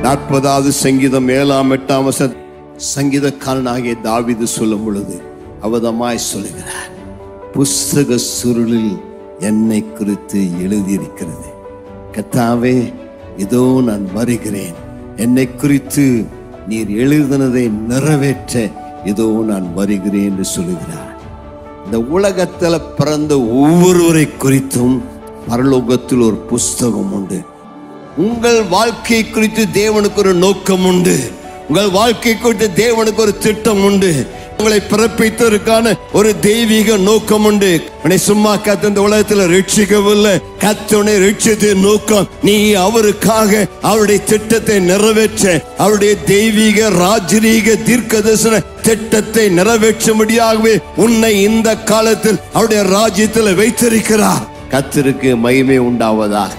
40வது சங்கீதம் 7-8 வசனம் சங்கீதக்காரனாகிய தாவீது சொல்லும் பொழுது அவதமாய் சொல்லுகிறார், புஸ்தக சுருளில் என்னை குறித்து எழுதியிருக்கிறது. கர்த்தாவே, இதோ நான் வருகிறேன், என்னை குறித்து நீர் எழுதினதை நிறைவேற்ற இதோ நான் வருகிறேன் என்று சொல்லுகிறார். இந்த உலகத்துல பிறந்த ஒவ்வொருவரை குறித்தும் பரலோகத்தில் ஒரு புஸ்தகம் உண்டு. உங்கள் வாழ்க்கை குறித்து தேவனுக்கு ஒரு நோக்கம் உண்டு. உங்கள் வாழ்க்கை குறித்து தேவனுக்கு ஒரு திட்டம் உண்டு. உங்களை பிறப்பித்ததற்கான ஒரு தெய்வீக நோக்கம் உண்டு. உன்னை சும்மா கத்த இந்த உலகத்துல ரட்சிக்கவில்லை. கத்தனை ரட்சித்த நோக்கம் நீ அவருக்காக அவருடைய திட்டத்தை நிறைவேற்ற, அவருடைய தெய்வீக ராஜரீக தீர்க்கதரிசன திட்டத்தை நிறைவேற்றும்படியாகவே உன்னை இந்த காலத்தில் அவருடைய ராஜ்யத்தில் வைத்திருக்கிறார். கர்த்தருக்கு மகிமை உண்டாவதாக.